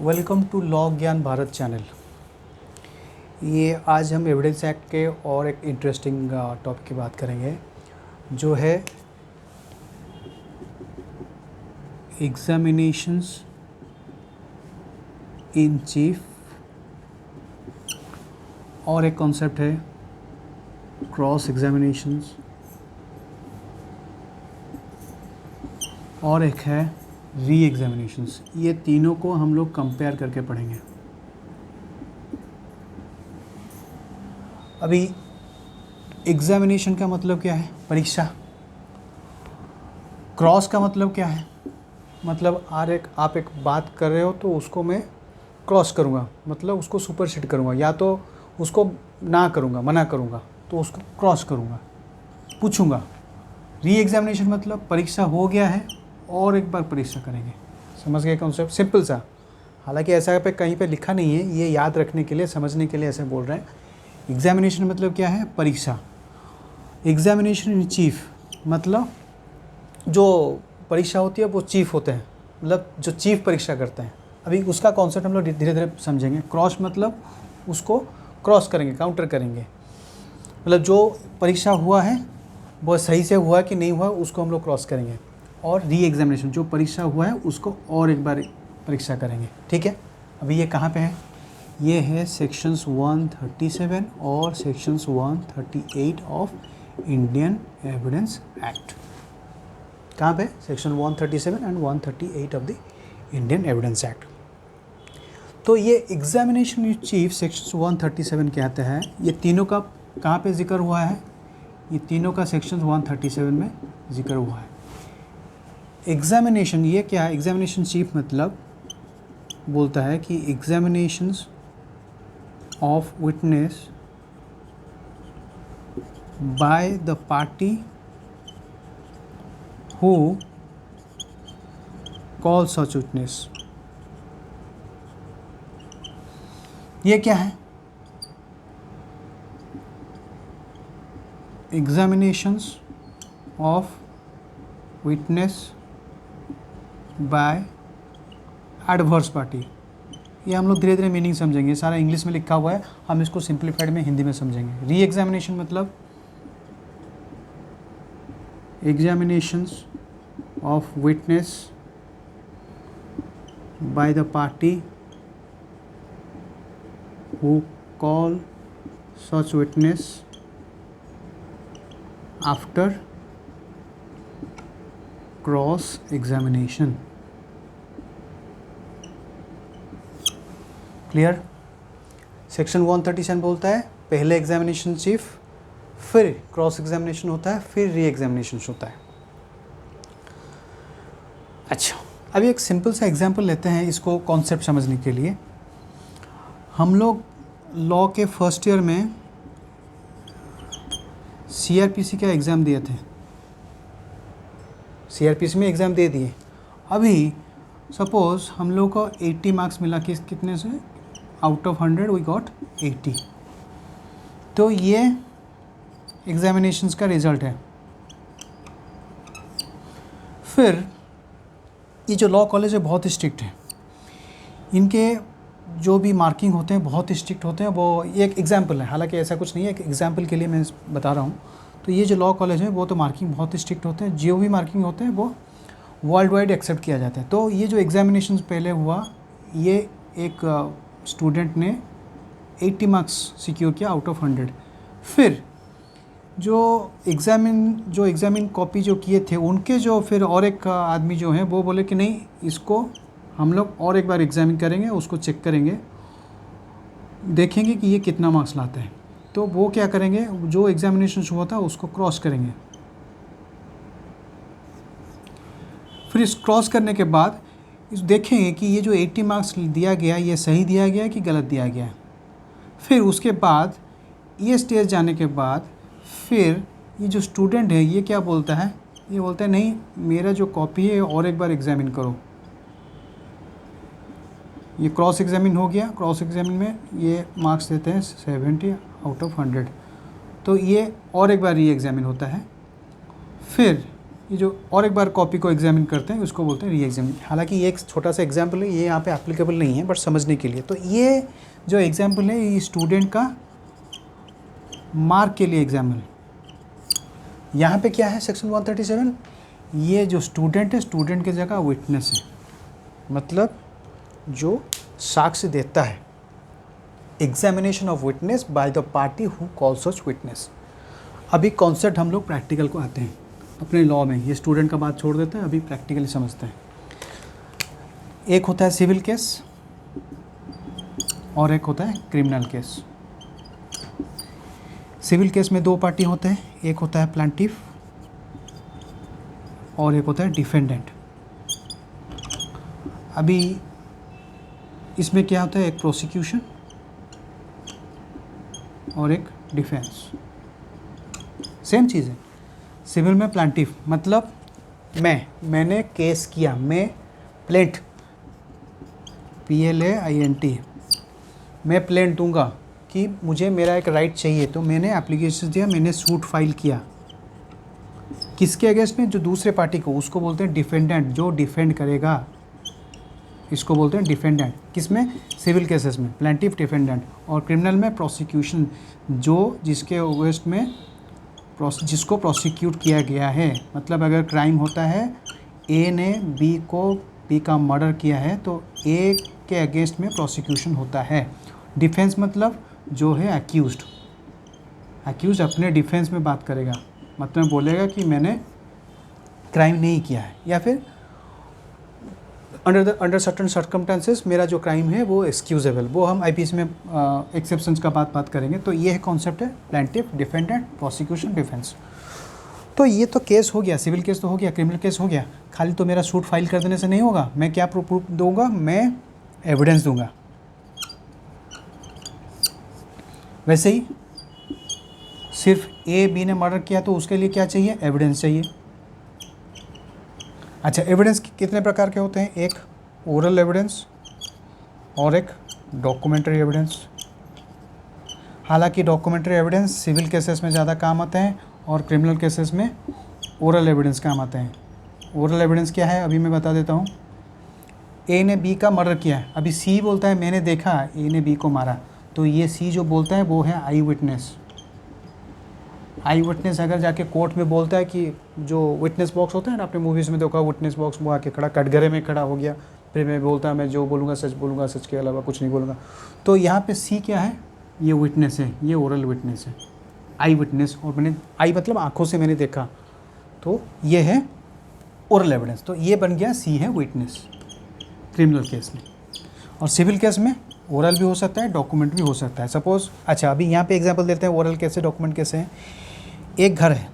Welcome to law ज्ञान Bharat channel. ये आज हम एविडेंस एक्ट के और एक इंटरेस्टिंग टॉपिक की बात करेंगे जो है एग्जामिनेशंस इन चीफ, और एक कॉन्सेप्ट है क्रॉस एग्जामिनेशंस, और एक है री एग्जामिनेशंस। ये तीनों को हम लोग कंपेयर करके पढ़ेंगे। अभी एग्जामिनेशन का मतलब क्या है? परीक्षा। क्रॉस का मतलब क्या है? मतलब आप एक बात कर रहे हो तो उसको मैं क्रॉस करूँगा, मतलब उसको सुपरसीड करूँगा, या तो उसको ना करूँगा, मना करूँगा, तो उसको क्रॉस करूँगा, पूछूँगा। री एग्जामिनेशन मतलब परीक्षा हो गया है और एक बार परीक्षा करेंगे। समझ गए कॉन्सेप्ट? सिंपल सा। हालांकि ऐसा पे कहीं पे लिखा नहीं है, ये याद रखने के लिए, समझने के लिए ऐसे बोल रहे हैं। एग्जामिनेशन मतलब क्या है? परीक्षा। एग्जामिनेशन इन चीफ मतलब जो परीक्षा होती है वो चीफ होते हैं, मतलब जो चीफ परीक्षा करते हैं। अभी उसका कॉन्सेप्ट हम लोग धीरे धीरे समझेंगे। क्रॉस मतलब उसको क्रॉस करेंगे, काउंटर करेंगे, मतलब जो परीक्षा हुआ है वो सही से हुआ कि नहीं हुआ उसको हम लोग क्रॉस करेंगे। और री एग्जामिनेशन जो परीक्षा हुआ है उसको और एक बार परीक्षा करेंगे। ठीक है। अभी ये कहाँ पे है? ये है सेक्शंस 137 और sections 138 of Indian evidence act. कहाँ पे? Section 137 and 138 of the Indian evidence act. तो ये एग्जामिनेशन इन चीफ सेक्शन 137 कहते हैं। ये तीनों का कहाँ पे जिक्र हुआ है? ये तीनों का सेक्शन 137 में जिक्र हुआ है। एग्जामिनेशन ये क्या है? एग्जामिनेशन चीफ मतलब बोलता है कि examinations of witness by the party who call such witness. ये क्या है? Examinations of witness bye adverse party. ये हम लोग धीरे धीरे मीनिंग समझेंगे। सारा इंग्लिश में लिखा हुआ है, हम इसको सिंप्लीफाइड में हिंदी में समझेंगे। री एग्जामिनेशन मतलब examinations of witness by the party who call such witness after cross examination. Clear? Section 137 बोलता है पहले एग्जामिनेशन चीफ, फिर क्रॉस एग्जामिनेशन होता है, फिर री एग्जामिनेशन होता है। अच्छा, अभी एक सिंपल सा एग्जांपल लेते हैं इसको कॉन्सेप्ट समझने के लिए। हम लोग लॉ के फर्स्ट ईयर में सीआरपीसी का एग्ज़ाम दिए थे। सीआरपीसी में एग्ज़ाम दे दिए। अभी सपोज़ हम लोग को 80 मार्क्स मिला, कितने से? Out of 100 we got 80। तो ये एग्जामिनेशंस का रिज़ल्ट है। फिर ये जो लॉ कॉलेज है बहुत स्ट्रिक्ट है, इनके जो भी मार्किंग होते हैं बहुत स्ट्रिक्ट होते हैं। वो ये एक एग्जाम्पल है, हालांकि ऐसा कुछ नहीं है, एक एग्जाम्पल के लिए मैं बता रहा हूँ। तो ये जो लॉ कॉलेज है वो तो मार्किंग बहुत स्ट्रिक्ट होते हैं। जो भी मार्किंग होते हैं वो वर्ल्ड वाइड एक्सेप्ट किया जाता है। तो ये जो एग्जामिनेशन पहले हुआ, ये एक स्टूडेंट ने 80 मार्क्स सिक्योर किया आउट ऑफ 100। फिर जो एग्ज़ामिन कॉपी जो किए थे उनके जो फिर और एक आदमी जो है वो बोले कि नहीं, इसको हम लोग और एक बार एग्ज़ामिन करेंगे, उसको चेक करेंगे, देखेंगे कि ये कितना मार्क्स लाता है। तो वो क्या करेंगे, जो एग्ज़ामिनेशन हुआ था उसको क्रॉस करेंगे। फिर इस क्रॉस करने के बाद इस देखेंगे कि ये जो 80 मार्क्स दिया गया ये सही दिया गया है कि गलत दिया गया है। फिर उसके बाद ये स्टेज जाने के बाद फिर ये जो स्टूडेंट है ये क्या बोलता है? ये बोलता है नहीं, मेरा जो कॉपी है और एक बार एग्ज़ामिन करो। ये क्रॉस एग्ज़ामिन हो गया। क्रॉस एग्ज़ामिन में ये मार्क्स देते हैं 70 आउट ऑफ 100। तो ये और एक बार री एग्ज़ामिन होता है। फिर ये जो और एक बार कॉपी को एग्जामिन करते हैं उसको बोलते हैं री एग्जामिन। हालांकि ये एक छोटा सा एग्जाम्पल है, ये यहाँ पे एप्लीकेबल नहीं है, बट समझने के लिए। तो ये जो एग्जाम्पल है ये स्टूडेंट का मार्क के लिए एग्जाम्पल। यहाँ पे क्या है सेक्शन 137, ये जो स्टूडेंट है, स्टूडेंट की जगह विटनेस है, मतलब जो साक्ष्य देता है। Examination of witness by the party who calls such witness. अभी कॉन्सेप्ट हम लोग प्रैक्टिकल को आते हैं अपने लॉ में। ये स्टूडेंट का बात छोड़ देते हैं, अभी प्रैक्टिकली समझते हैं। एक होता है सिविल केस और एक होता है क्रिमिनल केस। सिविल केस में दो पार्टी होते हैं, एक होता है प्लांटिफ और एक होता है डिफेंडेंट। अभी इसमें क्या होता है, एक प्रोसिक्यूशन और एक डिफेंस, सेम चीज़ है। सिविल में प्लांटिफ मतलब मैंने केस किया, मैं प्लेंट PLAINT, मैं प्लेंट दूंगा कि मुझे मेरा एक राइट चाहिए, तो मैंने एप्लीकेशन दिया, मैंने सूट फाइल किया। किसके अगेंस्ट में, जो दूसरे पार्टी को, उसको बोलते हैं डिफेंडेंट, जो डिफेंड करेगा, इसको बोलते हैं डिफेंडेंट। किसमें, सिविल केसेस में प्लेंटिफ डिफेंडेंट। और क्रिमिनल में प्रोसिक्यूशन, जो जिसके अगेंस्ट में जिसको प्रोसिक्यूट किया गया है। मतलब अगर क्राइम होता है, ए ने बी का मर्डर किया है, तो ए के अगेंस्ट में प्रोसिक्यूशन होता है। डिफेंस मतलब जो है अक्यूज अपने डिफेंस में बात करेगा, मतलब बोलेगा कि मैंने क्राइम नहीं किया है, या फिर अंडर सर्टन सर्कमस्टेंसेस मेरा जो क्राइम है वो एक्सक्यूजेबल। वो हम IPC में एक्सेप्शंस का बात करेंगे। तो ये है कॉन्सेप्ट है प्लेंटिफ, डिफेंडेंट, प्रोसिक्यूशन, डिफेंस। तो ये तो केस हो गया, सिविल केस तो हो गया, क्रिमिनल केस हो गया। खाली तो मेरा सूट फाइल कर देने से नहीं होगा, मैं क्या प्रूफ दूंगा, मैं एविडेंस दूंगा। वैसे ही सिर्फ A B ने मर्डर किया तो उसके लिए क्या चाहिए, एविडेंस चाहिए। अच्छा, एविडेंस कितने प्रकार के होते हैं, एक ओरल एविडेंस और एक डॉक्यूमेंट्री एविडेंस। हालांकि डॉक्यूमेंट्री एविडेंस सिविल केसेस में ज़्यादा काम आते हैं और क्रिमिनल केसेस में ओरल एविडेंस काम आते हैं। ओरल एविडेंस क्या है, अभी मैं बता देता हूँ। A ने B का मर्डर किया है, अभी C बोलता है मैंने देखा A ने B को मारा, तो ये C जो बोलता है वो है आई विटनेस। आई विटनेस अगर जाके कोर्ट में बोलता है कि जो विटनेस बॉक्स होता है ना, आपने मूवीज़ में देखा विटनेस बॉक्स, वो आके खड़ा कटघरे में खड़ा हो गया, फिर मैं बोलता मैं जो बोलूँगा सच बोलूँगा, सच के अलावा कुछ नहीं बोलूँगा। तो यहाँ पे C क्या है, ये विटनेस है, ये ओरल विटनेस है, आई विटनेस। और मैंने आई मतलब आँखों से मैंने देखा, तो ये है ओरल एविडेंस। तो ये बन गया C है विटनेस क्रिमिनल केस में। और सिविल केस में ओरल भी हो सकता है, डॉक्यूमेंट भी हो सकता है। सपोज, अच्छा अभी यहाँ पे एग्जांपल देते हैं ओरल कैसे, डॉक्यूमेंट कैसे हैं। एक घर है,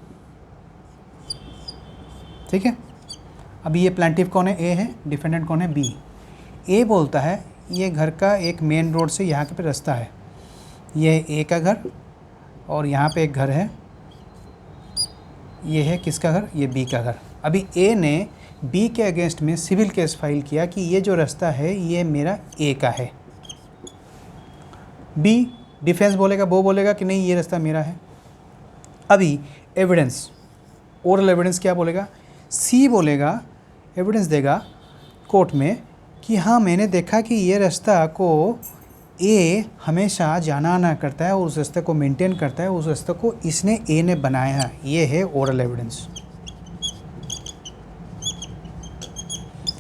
ठीक है। अभी ये प्लांटिफ कौन है, A है, डिफेंडेंट कौन है, B। A बोलता है ये घर का एक मेन रोड से यहाँ पे रास्ता है, ये है A का घर और यहाँ पे एक घर है, ये है किसका घर, ये B का घर। अभी A ने B के अगेंस्ट में सिविल केस फाइल किया कि ये जो रास्ता है ये मेरा A का है। B डिफेंस बोलेगा, वो बोलेगा कि नहीं ये रास्ता मेरा है। अभी एविडेंस, ओरल एविडेंस क्या बोलेगा, C बोलेगा, एविडेंस देगा कोर्ट में कि हाँ मैंने देखा कि ये रास्ता को A हमेशा जाना आना करता है और उस रास्ते को मेंटेन करता है, उस रास्ते को इसने A ने बनाया है। ये है ओरल एविडेंस।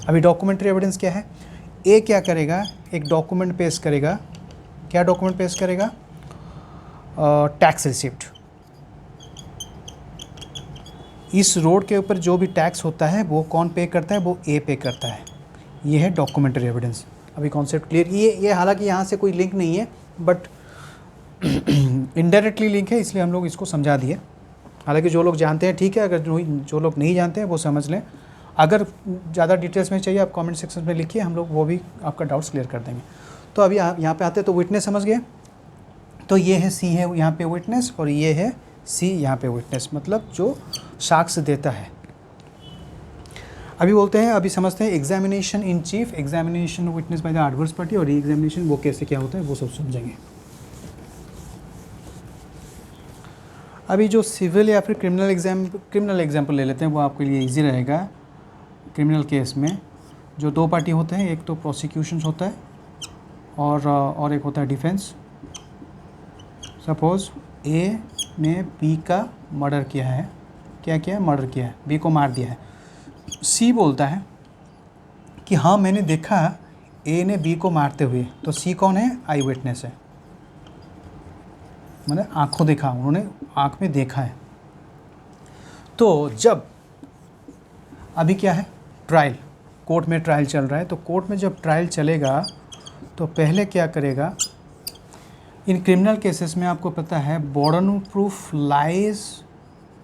अभी डॉक्यूमेंट्री एविडेंस क्या है, A क्या करेगा, एक डॉक्यूमेंट पेश करेगा। क्या डॉक्यूमेंट पेश करेगा, टैक्स रिसिप्ट। इस रोड के ऊपर जो भी टैक्स होता है वो कौन पे करता है, वो A पे करता है। ये है डॉक्यूमेंट्री एविडेंस। अभी कॉन्सेप्ट क्लियर। ये हालांकि यहाँ से कोई लिंक नहीं है, बट इनडायरेक्टली लिंक है, इसलिए हम लोग इसको समझा दिए। हालांकि जो लोग जानते हैं ठीक है, अगर जो लोग नहीं जानते हैं वो समझ लें। अगर ज़्यादा डिटेल्स में चाहिए आप कमेंट सेक्शन में लिखिए, हम लोग वो भी आपका डाउट्स क्लियर कर देंगे। तो अभी आप यहाँ पे आते हैं, तो विटनेस समझ गए। तो ये है C है यहाँ पे विटनेस और ये है C यहाँ पे विटनेस, मतलब जो साक्ष्य देता है। अभी बोलते हैं, अभी समझते हैं examination in chief, examination witness by the adverse party और री एग्जामिनेशन वो कैसे क्या होता है वो सब समझेंगे। अभी जो सिविल या फिर क्रिमिनल एग्जाम्पल ले लेते हैं, वो आपके लिए इजी रहेगा। क्रिमिनल केस में जो दो पार्टी होते हैं, एक तो प्रोसिक्यूशन होता है और एक होता है डिफेंस। सपोज़ ए ने बी का मर्डर किया है, क्या किया है, मर्डर किया है, बी को मार दिया है। सी बोलता है कि हाँ मैंने देखा ए ने बी को मारते हुए। तो सी कौन है, आई विटनेस है, मैंने आंखों देखा, उन्होंने आंख में देखा है। तो जब अभी क्या है, ट्रायल, कोर्ट में ट्रायल चल रहा है। तो कोर्ट में जब ट्रायल चलेगा तो पहले क्या करेगा, इन क्रिमिनल केसेस में आपको पता है burden of proof lies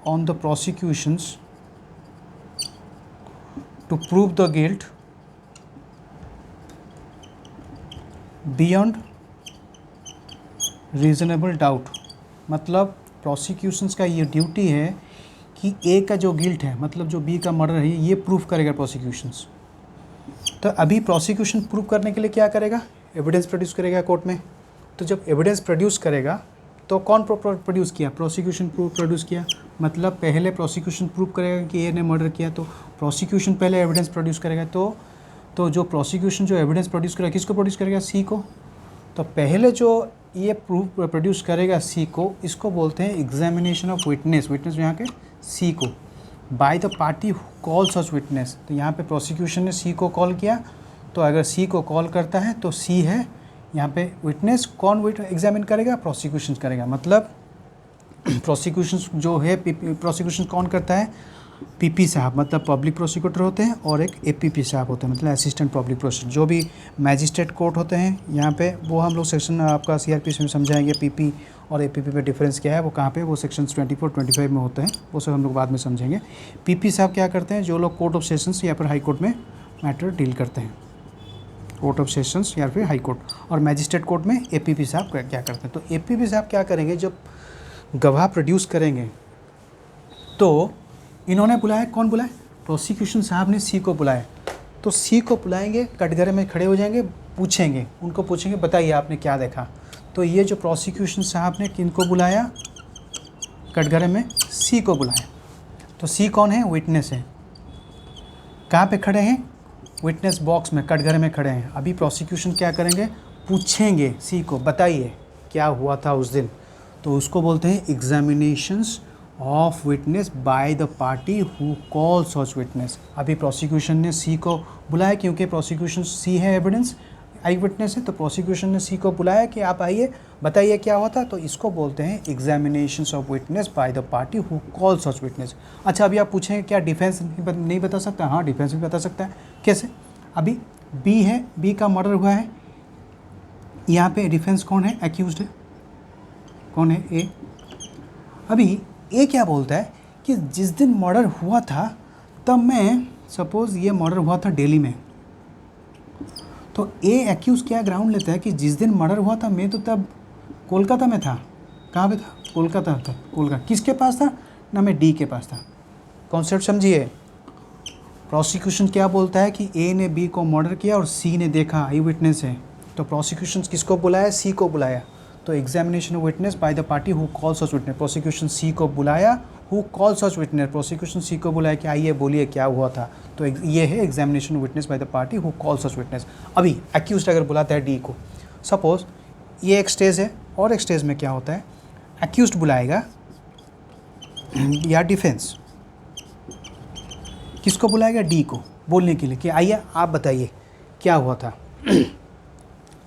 on the prosecutions to prove the guilt beyond reasonable doubt. मतलब प्रोसिक्यूशंस का ये ड्यूटी है कि ए का जो गिल्ट है, मतलब जो बी का मर्डर है, ये प्रूफ करेगा प्रोसिक्यूशंस। तो अभी प्रोसिक्यूशन प्रूफ करने के लिए क्या करेगा, एविडेंस प्रोड्यूस करेगा कोर्ट में। तो जब एविडेंस प्रोड्यूस करेगा तो कौन प्रोड्यूस किया, प्रोसिक्यूशन प्रोड्यूस किया। मतलब पहले प्रोसिक्यूशन प्रूफ करेगा कि ए ने मर्डर किया, तो प्रोसिक्यूशन पहले एविडेंस प्रोड्यूस करेगा। तो जो प्रोसिक्यूशन जो एविडेंस प्रोड्यूस करेगा, किसको प्रोड्यूस करेगा, सी को। तो पहले जो ये प्रूफ प्रोड्यूस करेगा सी को, इसको बोलते हैं एग्जामिनेशन ऑफ विटनेस। विटनेस यहाँ के सी को, bye the party who call such witness. तो यहाँ पे प्रोसिक्यूशन ने सी को कॉल किया, तो अगर सी को कॉल करता है तो सी है यहाँ पे विटनेस। कौन एग्जामिन करेगा, प्रोसिक्यूशन करेगा। मतलब प्रोसिक्यूशन जो है, प्रोसिक्यूशन कौन करता है, पीपी साहब, मतलब पब्लिक प्रोसिक्यूटर होते हैं, और एक एपीपी साहब होते हैं, मतलब असिस्टेंट पब्लिक प्रोसिक्यूटर। जो भी मैजिस्ट्रेट कोर्ट होते हैं यहाँ पे, वो हम लोग सेक्शन आपका सीआरपीसी में समझाएंगे, पीपी और एपीपी में डिफरेंस क्या है, वो कहाँ पे, वो सेक्शन 24-25 में होते हैं, वो सब हम लोग बाद में समझेंगे। पीपी साहब क्या करते हैं, जो लोग कोर्ट ऑफ सेशंस या फिर हाई कोर्ट में मैटर डील करते हैं, कोर्ट ऑफ सेशंस या फिर हाई कोर्ट। और मैजिस्ट्रेट कोर्ट में एपीपी साहब क्या करते हैं। तो एपीपी साहब क्या करेंगे, जब गवाह प्रोड्यूस करेंगे तो इन्होंने बुलाया, कौन बुलाए, प्रोसिक्यूशन साहब ने सी को बुलाया। तो सी को बुलाएंगे, कटघरे में खड़े हो जाएंगे, पूछेंगे, उनको पूछेंगे बताइए आपने क्या देखा। तो ये जो प्रोसिक्यूशन साहब ने किनको बुलाया, कटघरे में सी को बुलाया। तो सी कौन है, विटनेस है। कहाँ पे खड़े हैं, विटनेस बॉक्स में, कटघरे में खड़े हैं। अभी प्रोसिक्यूशन क्या करेंगे, पूछेंगे सी को बताइए क्या हुआ था उस दिन। तो उसको बोलते हैं examinations of witness by the party who call such witness. अभी प्रोसिक्यूशन ने सी को बुलाया, क्योंकि प्रोसिक्यूशन सी है, एविडेंस आई विटनेस है। तो प्रोसिक्यूशन ने सी को बुलाया कि आप आइए बताइए क्या हुआ था। तो इसको बोलते हैं examinations of witness by the party who call such witness. अच्छा, अभी आप पूछेंगे क्या डिफेंस नहीं बता सकता। हाँ, डिफेंस भी बता सकता है। कैसे, अभी बी है, बी का मर्डर हुआ है, यहाँ पे डिफेंस कौन है, एक्यूज्ड है, कौन है, ए। अभी ए क्या बोलता है कि जिस दिन मर्डर हुआ था तब मैं, सपोज़ ये मर्डर हुआ था दिल्ली में, तो ए एक्यूज़ क्या ग्राउंड लेता है कि जिस दिन मर्डर हुआ था मैं तो तब कोलकाता में था। कहाँ पे था, कोलकाता था। कोलकाता किसके पास था, ना मैं डी के पास था। कॉन्सेप्ट समझिए। प्रोसिक्यूशन क्या बोलता है कि ए ने बी को मर्डर किया और सी ने देखा, आई विटनेस है। तो प्रोसिक्यूशन किसको बुलाया, सी को बुलाया। तो examination of witness by the party who call such witness. Prosecution C को बुलाया, who call such witness, prosecution C को बुलाया कि आइए बोलिए क्या हुआ था। तो ये है examination of witness by the party who call such witness. अभी एक्यूज्ड अगर बुलाता है डी को, सपोज ये एक स्टेज है, और एक स्टेज में क्या होता है, एक्यूज्ड बुलाएगा या डिफेंस किसको बुलाएगा, डी को, बोलने के लिए कि आइए आप बताइए क्या हुआ था।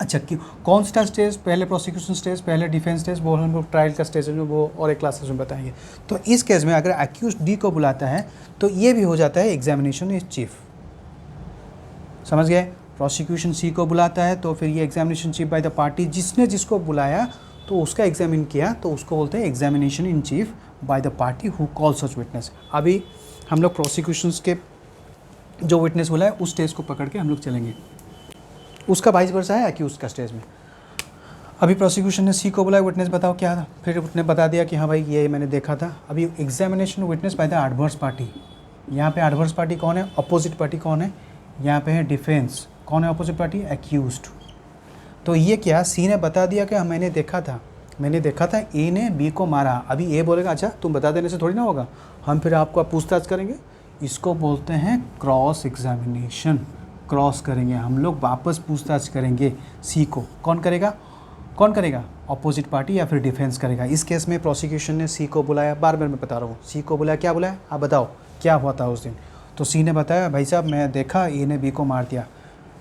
अच्छा, क्यों, कौन सा स्टेज, पहले प्रोसिक्यूशन स्टेज, पहले डिफेंस स्टेज, वो हम लोग ट्रायल का स्टेज है, वो और एक क्लासेस में बताएंगे। तो इस केस में अगर एक्यूज डी को बुलाता है तो ये भी हो जाता है एग्जामिनेशन इन चीफ। समझ गए, प्रोसिक्यूशन सी को बुलाता है तो फिर ये examination chief bye the party, जिसने जिसको बुलाया तो उसका एग्जामिन किया, तो उसको बोलते हैं examination in chief bye the party who call such witness. अभी हम लोग प्रोसिक्यूशंस के जो विटनेस बोला है उस स्टेज को पकड़ के हम लोग चलेंगे, उसका वाइस वर्सा है एक्यूज का स्टेज में। अभी प्रोसिक्यूशन ने सी को बोला विटनेस बताओ क्या था, फिर उसने बता दिया कि हाँ भाई ये मैंने देखा था। अभी examination witness by the adverse party, यहाँ पे एडवर्स पार्टी कौन है, अपोजिट पार्टी कौन है, यहाँ पे है डिफेंस, कौन है अपोजिट पार्टी, एक्यूज्ड। तो ये क्या, सी ने बता दिया कि हाँ मैंने देखा था, मैंने देखा था ए ने बी को मारा। अभी ए बोलेगा अच्छा तुम बता देने से थोड़ी ना होगा, हम फिर आपको पूछताछ करेंगे। इसको बोलते हैं क्रॉस एग्जामिनेशन। क्रॉस करेंगे हम लोग, वापस पूछताछ करेंगे सी को। कौन करेगा? कौन करेगा? अपोजिट पार्टी या फिर डिफेंस करेगा। इस केस में प्रोसिक्यूशन ने सी को बुलाया, बार बार मैं बता रहा हूँ, सी को बुलाया। क्या बुलाया? आप बताओ क्या हुआ था उस दिन। तो सी ने बताया भाई साहब मैं देखा ए ने बी को मार दिया।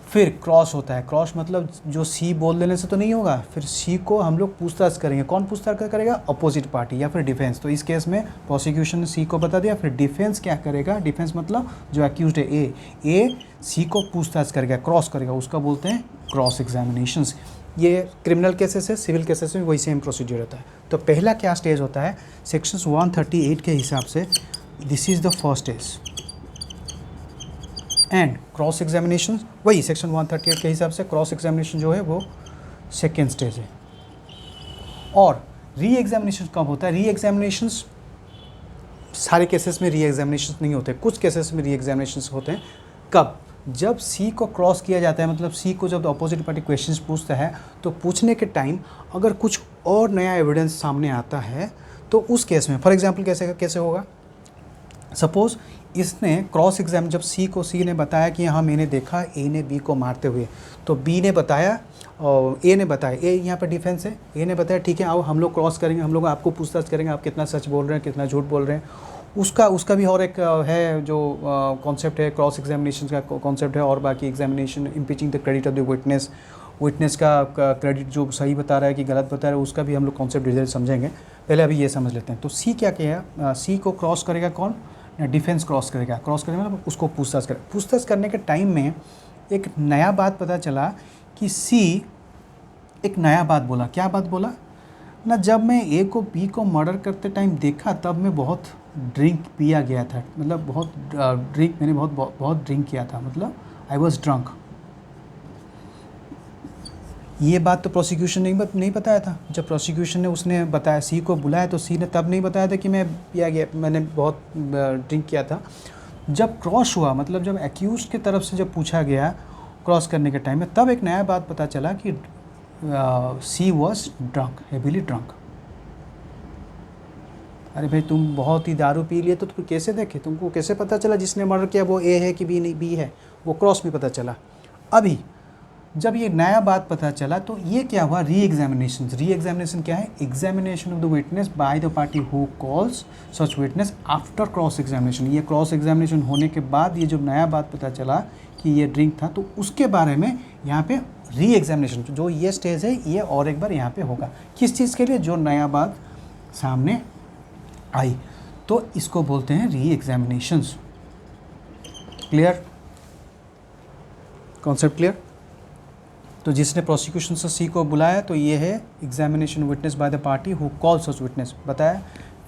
फिर क्रॉस होता है। क्रॉस मतलब जो सी बोल देने से तो नहीं होगा, फिर सी को हम लोग पूछताछ करेंगे। कौन पूछताछ करेगा? अपोजिट पार्टी या फिर डिफेंस। तो इस केस में प्रोसिक्यूशन ने सी को बता दिया, फिर डिफेंस क्या करेगा? डिफेंस मतलब जो अक्यूज्ड है ए सी को पूछताछ करेगा, क्रॉस करेगा, उसका बोलते हैं क्रॉस एग्जामिनेशंस। ये क्रिमिनल केसेस है, सिविल केसेस में वही सेम प्रोसीजर होता है। तो पहला क्या स्टेज होता है? सेक्शंस 138 के हिसाब से this is the first stage, and cross examination वही सेक्शन 138 के हिसाब से क्रॉस एग्जामिनेशन जो है वो सेकेंड स्टेज है। और री एग्जामिनेशन कब होता है? री एग्जामिनेशन सारे केसेस में री एग्जामिनेशन नहीं होते, कुछ केसेस में री एग्जामिनेशन होते हैं। कब? जब सी को क्रॉस किया जाता है, मतलब सी को जब अपोजिट पार्टी क्वेश्चंस पूछता है तो पूछने के टाइम अगर कुछ और नया एविडेंस सामने आता है तो उस केस में, फॉर एग्जांपल कैसे होगा? सपोज़ इसने क्रॉस एग्जाम, जब सी ने बताया कि हाँ मैंने देखा ए ने बी को मारते हुए, तो बी ने बताया और ए ने बताया, ए यहाँ पर डिफेंस है, ए ने बताया ठीक है आओ हम लोग क्रॉस करेंगे, हम लोग आपको पूछताछ करेंगे आप कितना सच बोल रहे हैं कितना झूठ बोल रहे हैं। उसका भी और एक है जो कॉन्सेप्ट है, क्रॉस एग्जामिनेशन का कॉन्सेप्ट है। और बाकी examination impeaching the credit of the witness का क्रेडिट जो सही बता रहा है कि गलत बता रहा है, उसका भी हम लोग कॉन्सेप्ट डिटेल समझेंगे। पहले अभी ये समझ लेते हैं। तो सी क्या किया? सी को क्रॉस करेगा कौन? डिफेंस क्रॉस करेगा। क्रॉस करेगा मतलब उसको पूछताछ करेगा। पूछताछ करने के टाइम में एक नया बात पता चला कि सी एक नया बात बोला। क्या बात बोला ना? जब मैं ए को बी को मर्डर करते टाइम देखा तब मैं बहुत ड्रिंक पिया गया था, मतलब मैंने बहुत ड्रिंक किया था, मतलब आई वॉज ड्रंक। ये बात तो प्रोसिक्यूशन नहीं बताया था। जब प्रोसिक्यूशन ने उसने बताया, सी को बुलाया, तो सी ने तब नहीं बताया था कि मैं पिया गया, मैंने बहुत ड्रिंक किया था। जब क्रॉस हुआ, मतलब जब एक्यूज की तरफ से जब पूछा गया क्रॉस करने के टाइम में, तब एक नया बात पता चला कि सी वॉज ड्रंक, हेवीली ड्रंक। अरे भाई तुम बहुत ही दारू पी लिए तो तुम कैसे देखे? तुमको कैसे पता चला जिसने मर्डर किया वो ए है कि बी नहीं? बी है, वो क्रॉस में पता चला। अभी जब ये नया बात पता चला तो ये क्या हुआ? री एग्जामिनेशन क्या है? Examination of the witness by the party who calls such witness after cross examination. ये क्रॉस एग्जामिनेशन होने के बाद ये जो नया बात पता चला कि ये ड्रिंक था, तो उसके बारे में यहाँ पे री एग्जामिनेशन जो ये स्टेज है ये और एक बार यहाँ पे होगा। किस चीज़ के लिए? जो नया बात सामने आई, तो इसको बोलते हैं री एग्जामिनेशंस। क्लियर? Concept clear? तो जिसने प्रोसिक्यूशन से सी को बुलाया तो ये है examination witness by the party who call such witness, बताया।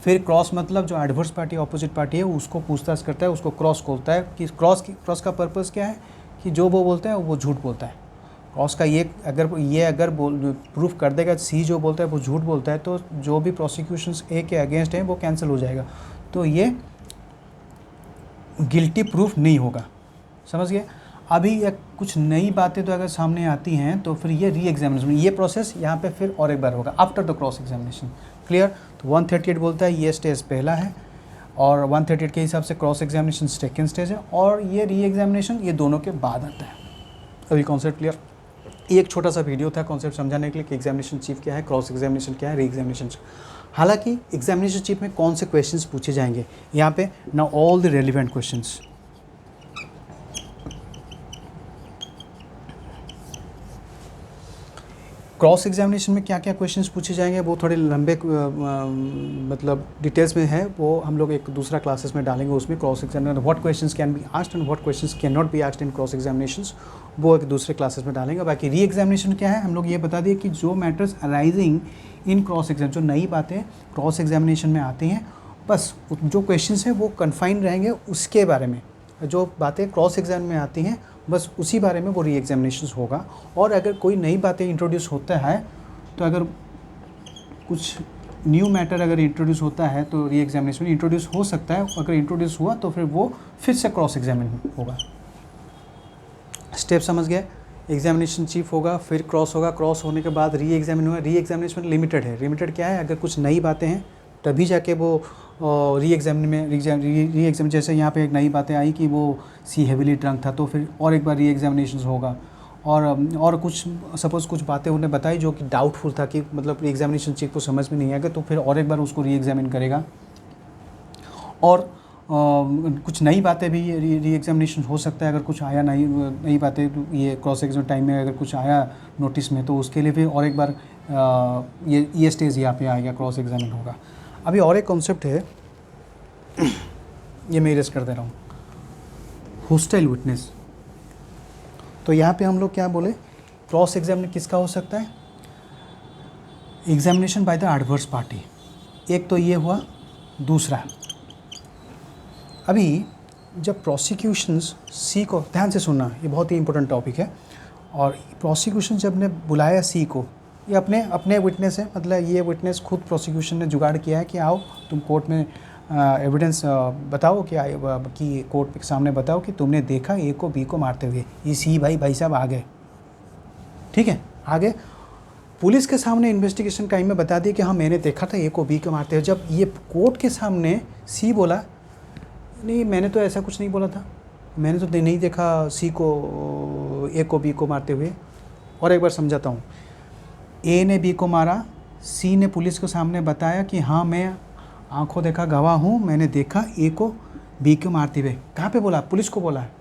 फिर क्रॉस मतलब जो एडवर्स पार्टी अपोजिट पार्टी है उसको पूछताछ करता है, उसको क्रॉस बोलता है। कि क्रॉस का पर्पस क्या है? कि जो वो बोलता है वो झूठ बोलता है। क्रॉस का ये अगर प्रूफ कर देगा सी जो बोलता है वो झूठ बोलता है, तो जो भी प्रोसिक्यूशन ए के अगेंस्ट है वो कैंसिल हो जाएगा, तो ये गिल्टी प्रूफ नहीं होगा। समझ गए? अभी एक कुछ नई बातें तो अगर सामने आती हैं तो फिर ये री एग्जामिनेशन, ये प्रोसेस यहाँ पे फिर और एक बार होगा after the cross examination. Clear? तो 138 बोलता है ये स्टेज पहला है, और 138 के हिसाब से क्रॉस एग्जामिनेशन सेकेंड स्टेज है, और ये री एग्जामिनेशन ये दोनों के बाद आता है। अभी कॉन्सेप्ट क्लियर? ये एक छोटा सा वीडियो था कॉन्सेप्ट समझाने के लिए कि एग्जामिनेशन चीफ क्या है, क्रॉस एग्जामिनेशन क्या है, री एग्जामिनेशन। हालांकि एग्जामिनेशन चीफ में कौन से क्वेश्चंस पूछे जाएंगे यहाँ पे ना, all the relevant questions. Cross examination में क्या क्या क्वेश्चंस पूछे जाएंगे वो थोड़े लंबे मतलब डिटेल्स में है, वो हम लोग एक दूसरा क्लासेस में डालेंगे। उसमें cross examination what questions can be asked and what questions can not be asked in cross examinations, वो एक दूसरे क्लासेस में डालेंगे। बाकी री एग्जामिनेशन क्या है हम लोग ये बता दिए कि जो matters arising in cross exam, जो नई बातें क्रॉस एग्जामिनेशन में आती हैं, बस जो क्वेश्चंस हैं वो कन्फाइंड रहेंगे उसके बारे में। जो बातें क्रॉस एग्जाम में आती हैं बस उसी बारे में वो री एग्जामिनेशन होगा। और अगर कोई नई बातें इंट्रोड्यूस होता है, तो अगर कुछ न्यू मैटर अगर इंट्रोड्यूस होता है तो री एग्जामिनेशन में इंट्रोड्यूस हो सकता है। अगर इंट्रोड्यूस हुआ तो फिर वो फिर से क्रॉस एग्जामिनेशन होगा। स्टेप समझ गए? एग्जामिनेशन चीफ होगा, फिर क्रॉस होगा, क्रॉस होने के बाद री एग्जामिन होगा। री एग्जामिनेशन लिमिटेड है। लिमिटेड क्या है, अगर कुछ नई बातें हैं तभी जाके वो री एग्जामिन जैसे यहाँ पे एक नई बातें आई कि वो सी हेविली ड्रंक था, तो फिर और एक बार री एग्जामिनेशन होगा। और कुछ सपोज़ कुछ बातें उन्हें बताई जो कि डाउटफुल था कि मतलब एग्जामिनेशन चीफ को समझ में नहीं आएगा, तो फिर और एक बार उसको री एग्जामिन करेगा। और कुछ नई बातें भी री एग्जामिनेशन हो सकता है, अगर कुछ आया नई बातें ये क्रॉस एग्जाम टाइम में अगर कुछ आया नोटिस में, तो उसके लिए भी और एक बार ये स्टेज यहाँ पे आएगा, क्रॉस एग्जामिन होगा। अभी और एक कॉन्सेप्ट है, ये मैं इरेज कर दे रहा हूँ, होस्टाइल विटनेस। तो यहाँ पे हम लोग क्या बोले, क्रॉस एग्जामिनेशन किसका हो सकता है, examination by the adverse party. एक तो ये हुआ। दूसरा, अभी जब प्रोसिक्यूशंस सी को, ध्यान से सुनना, ये बहुत ही इंपॉर्टेंट टॉपिक है। और प्रोसिक्यूशन जब ने बुलाया सी को, ये अपने विटनेस है, मतलब ये विटनेस खुद प्रोसिक्यूशन ने जुगाड़ किया है कि आओ तुम कोर्ट में एविडेंस बताओ कि कोर्ट के सामने बताओ कि तुमने देखा ए को बी को मारते हुए। ये सी भाई साहब आ गए, ठीक है, आगे पुलिस के सामने इन्वेस्टिगेशन टाइम में बता दिया कि हाँ मैंने देखा था ए को बी को मारते हुए। जब ये कोर्ट के सामने सी बोला नहीं मैंने तो ऐसा कुछ नहीं बोला था, मैंने तो नहीं देखा सी को ए को बी को मारते हुए। और एक बार समझाता हूँ, ए ने बी को मारा, सी ने पुलिस के सामने बताया कि हाँ मैं आंखों देखा गवाह हूँ, मैंने देखा ए को बी को मारते हुए। कहाँ पे बोला, पुलिस को बोला है।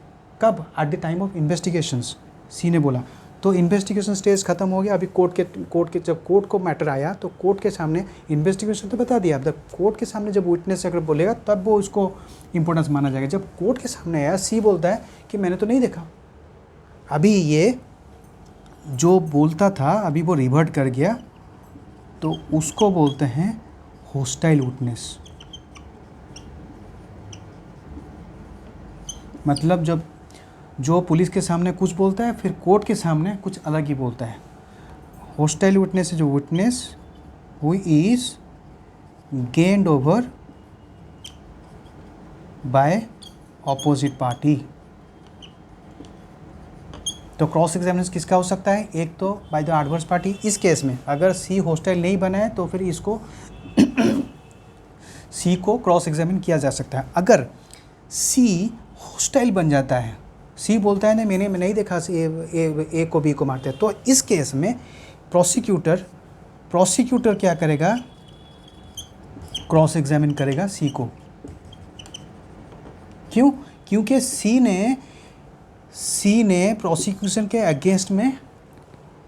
कब, at the time of investigations C ने बोला। तो इन्वेस्टिगेशन स्टेज खत्म हो गया। अभी कोर्ट के जब कोर्ट को मैटर आया तो कोर्ट के सामने इन्वेस्टिगेशन तो बता दिया, अब जब कोर्ट के सामने जब विटनेस अगर बोलेगा तब वो उसको इंपॉर्टेंस माना जाएगा। जब कोर्ट के सामने आया, सी बोलता है कि मैंने तो नहीं देखा। अभी ये जो बोलता था अभी वो रिवर्ट कर गया, तो उसको बोलते हैं होस्टाइल विटनेस। मतलब जब जो पुलिस के सामने कुछ बोलता है फिर कोर्ट के सामने कुछ अलग ही बोलता है। होस्टाइल विटनेस है जो witness who is gained over by opposite party. तो क्रॉस एग्जामिनेशन किसका हो सकता है, एक तो बाय द एडवर्स पार्टी। इस केस में अगर सी होस्टाइल नहीं बना है तो फिर इसको सी को क्रॉस एग्जामिन किया जा सकता है। अगर सी होस्टाइल बन जाता है, सी बोलता है मैंने नहीं देखा ए को बी को मारते हैं, तो इस केस में प्रोसिक्यूटर क्या करेगा, क्रॉस एग्जामिन करेगा सी को। क्यों, क्योंकि सी ने प्रोसिक्यूशन के अगेंस्ट में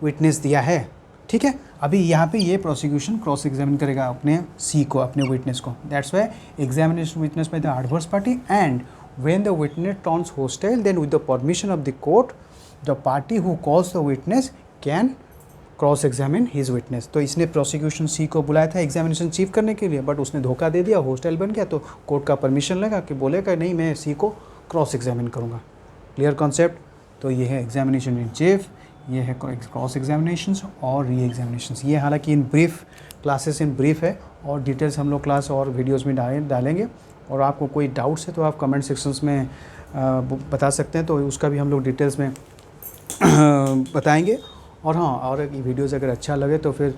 विटनेस दिया है, ठीक है। अभी यहाँ पे ये प्रोसिक्यूशन क्रॉस एग्जामिन करेगा अपने सी को, अपने विटनेस को। That's why examination witness by the adverse party and when the witness turns hostile, then with the permission of the court, the party who calls the witness can cross examine his witness। तो इसने prosecution C को बुलाया था examination chief करने के लिए, but उसने धोखा दे दिया, हॉस्टाइल बन गया, तो कोर्ट का परमिशन लगा कि बोलेगा नहीं मैं सी को क्रॉस एग्जामिन करूँगा। Clear concept. तो ये है एग्जामिनेशन इन चीफ, ये है क्रॉस एग्जामिनेशंस और री एग्जामिनेशंस। ये हालांकि in brief classes in brief है और डिटेल्स हम लोग क्लास और वीडियोज़ में डालेंगे। और आपको कोई डाउट्स है तो आप कमेंट सेक्शंस में बता सकते हैं, तो उसका भी हम लोग डिटेल्स में बताएंगे। और हाँ, और ये वीडियोज़ अगर अच्छा लगे तो फिर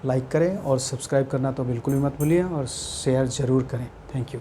लाइक करें और सब्सक्राइब करना तो बिल्कुल भी मत भूलिए और शेयर ज़रूर करें। Thank you.